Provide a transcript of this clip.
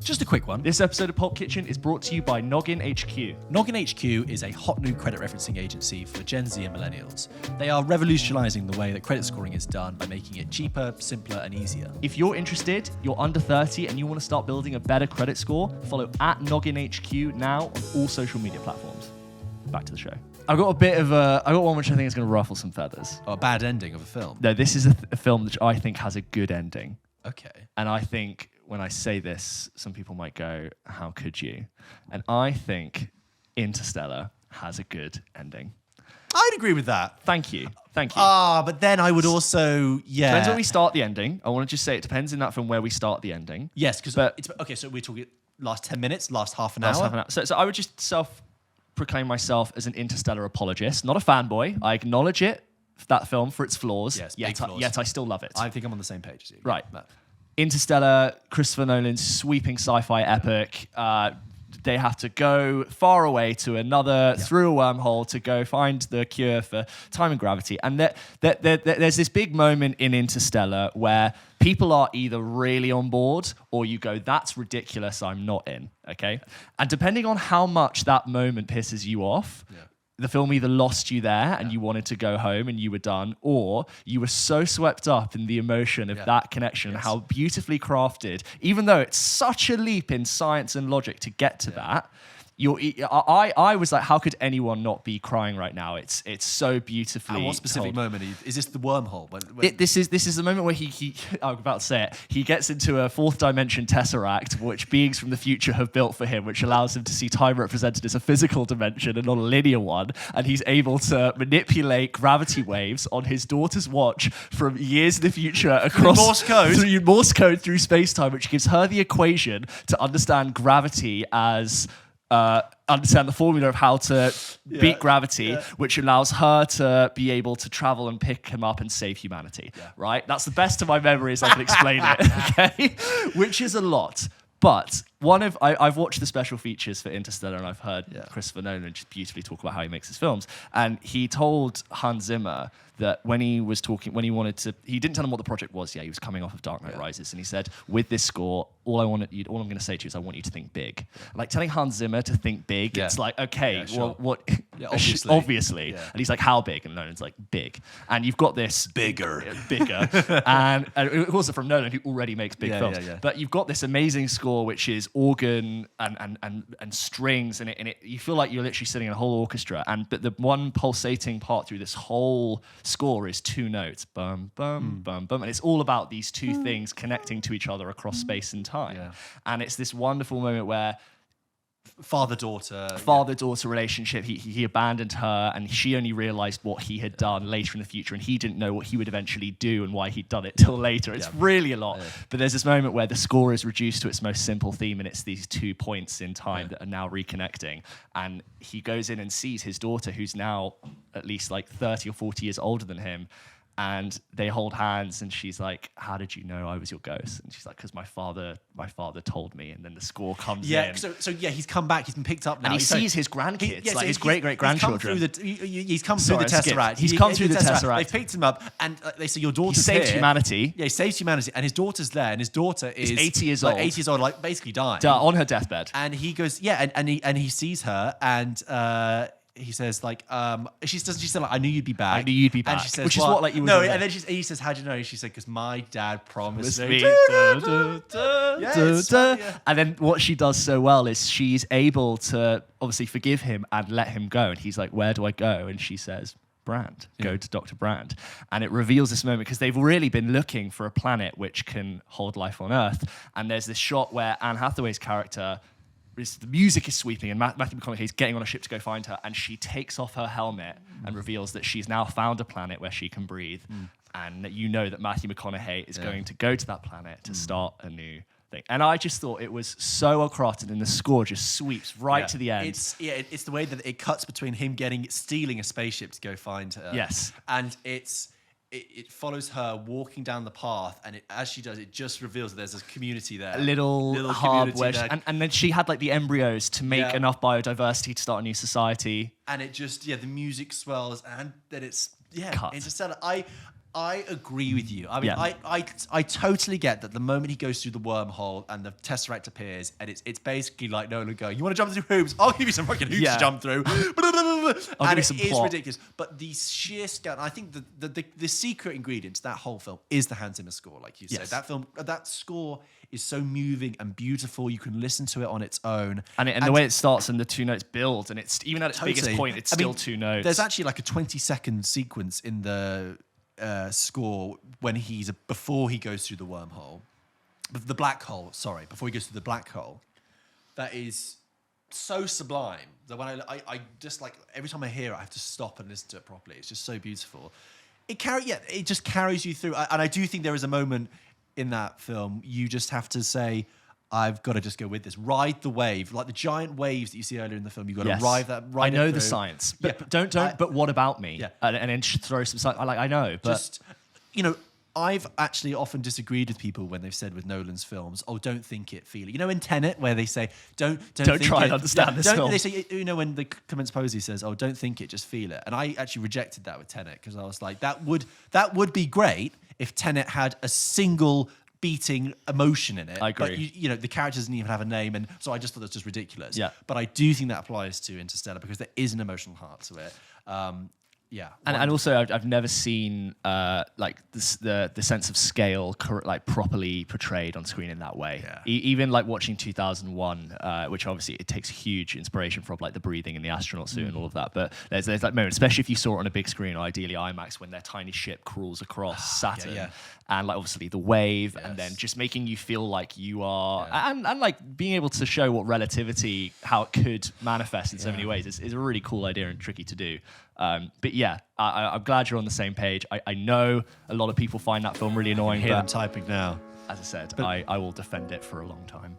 Just a quick one. This episode of Pulp Kitchen is brought to you by Noggin HQ. Noggin HQ is a hot new credit referencing agency for Gen Z and millennials. They are revolutionizing the way that credit scoring is done by making it cheaper, simpler, and easier. If you're interested, you're under 30, and you want to start building a better credit score, follow @Noggin HQ now on all social media platforms. Back to the show. I got one which I think is going to ruffle some feathers. Oh, a bad ending of a film. No, this is a film which I think has a good ending. Okay. And I think when I say this, some people might go, how could you? And I think Interstellar has a good ending. I'd agree with that. Thank you. But then I would also, Depends where we start the ending. I want to just say it depends in that film where we start the ending. Yes, because it's okay. So we're talking last 10 minutes, last half an hour. Half an hour. So I would just self-proclaim myself as an Interstellar apologist, not a fanboy. I acknowledge that film for its flaws. Yes, yet I still love it. I think I'm on the same page as you. Right. Interstellar, Christopher Nolan's sweeping sci-fi epic. They have to go far away to through a wormhole to go find the cure for time and gravity. And there's this big moment in Interstellar where people are either really on board or you go, that's ridiculous, I'm not in, okay? And depending on how much that moment pisses you off, the film either lost you there and you wanted to go home and you were done, or you were so swept up in the emotion of that connection and how beautifully crafted, even though it's such a leap in science and logic to get to that. I was like, how could anyone not be crying right now? It's so beautifully. At what specific moment is this? The wormhole? This is the moment where he I'm about to say it. He gets into a fourth dimension tesseract, which beings from the future have built for him, which allows him to see time represented as a physical dimension and not a linear one. And he's able to manipulate gravity waves on his daughter's watch from years in the future across through Morse code through space time, which gives her the equation to understand gravity as. Understand the formula of how to beat gravity, which allows her to be able to travel and pick him up and save humanity, right? That's the best of my memories I can explain it, okay? Which is a lot. But I've watched the special features for Interstellar and I've heard Christopher Nolan just beautifully talk about how he makes his films. And he told Hans Zimmer that he didn't tell him what the project was. Yeah, he was coming off of Dark Knight Rises, and he said, with this score, all I'm going to say to you is I want you to think big. Like telling Hans Zimmer to think big, it's like, okay, well, what? Yeah, obviously. And he's like, how big? And Nolan's like, big. And you've got this bigger, and also from Nolan, who already makes big films. But you've got this amazing score, which is organ and strings, and you feel like you're literally sitting in a whole orchestra. But the one pulsating part through this whole score is two notes, bum bum bum bum, and it's all about these two things connecting to each other across space and time. And it's this wonderful moment where father-daughter relationship. He abandoned her, and she only realized what he had done later in the future, and he didn't know what he would eventually do and why he'd done it till later. It's really a lot. But there's this moment where the score is reduced to its most simple theme, and it's these 2 points in time that are now reconnecting. And he goes in and sees his daughter, who's now at least like 30 or 40 years older than him. And they hold hands, and she's like, "How did you know I was your ghost?" And she's like, "Because my father told me." And then the score comes in. So he's come back. He's been picked up now. And he sees his grandkids, his great-great-grandchildren. He's come through the Tesseract. He's come through the Tesseract. They've picked him up, and they say, "Your daughter's here." He saved humanity. Yeah, he saves humanity, and his daughter's there, and his daughter is 80 years old. 80 years old, like basically dying on her deathbed. And he goes, and he sees her, and. He says like, she said like, I knew you'd be back. I knew you'd be back. And she says, which is what like you. No, and then he says, how'd you know? She said, because my dad promised me. And then what she does so well is she's able to obviously forgive him and let him go. And he's like, where do I go? And she says, Brand. Go to Dr. Brand. And it reveals this moment because they've really been looking for a planet which can hold life on Earth. And there's this shot where Anne Hathaway's character. The music is sweeping, and Matthew McConaughey is getting on a ship to go find her, and she takes off her helmet and reveals that she's now found a planet where she can breathe, and that you know that Matthew McConaughey is going to go to that planet to start a new thing. And I just thought it was so well crafted, and the score just sweeps right to the end. It's the way that it cuts between him stealing a spaceship to go find her. Yes, and it follows her walking down the path, and as she does, it just reveals that there's a community there. A little hub where and then she had like the embryos to make enough biodiversity to start a new society. And it just, the music swells, and then it's, Cut. Interstellar. I agree with you. I mean, Yeah. I totally get that the moment he goes through the wormhole and the Tesseract appears, and it's basically like Nolan going, "You want to jump through hoops? I'll give you some fucking hoops to jump through." And it is ridiculous. But the sheer scale, I think the secret ingredient to that whole film is the Hans Zimmer score, like you said. That score is so moving and beautiful. You can listen to it on its own. And the way it starts and the two notes build, and it's even at its biggest point, it's still two notes. There's actually like a 20-second sequence in the score when before he goes through the wormhole, the black hole. Sorry, before he goes through the black hole, that is so sublime that when I just like every time I hear it, I have to stop and listen to it properly. It's just so beautiful. It just carries you through. And I do think there is a moment in that film you just have to say, I've got to just go with this. Ride the wave, like the giant waves that you see earlier in the film. You've got to ride that. I know the science, but don't. But what about me? Yeah. And then throw some science. I know, but just I've actually often disagreed with people when they've said with Nolan's films, "Oh, don't think it, feel it." In Tenet, where they say, "Don't think try it, and understand this film." They say, when the Clemens Posey says, "Oh, don't think it, just feel it," and I actually rejected that with Tenet because I was like, that would be great if Tenet had a single beating emotion in it. I agree. But the characters didn't even have a name, and so I just thought that's just ridiculous. Yeah. But I do think that applies to Interstellar because there is an emotional heart to it. And also I've never seen like the sense of scale like properly portrayed on screen in that way. Yeah. Even like watching 2001, which obviously it takes huge inspiration from like the breathing and the astronaut suit and all of that. But there's that moment, especially if you saw it on a big screen, or ideally IMAX, when their tiny ship crawls across Saturn, and like obviously the wave, and then just making you feel like you are, and like being able to show what relativity, how it could manifest in so many ways is a really cool idea and tricky to do. But yeah, I'm glad you're on the same page. I know a lot of people find that film really annoying. I hear them typing now. As I said, I will defend it for a long time.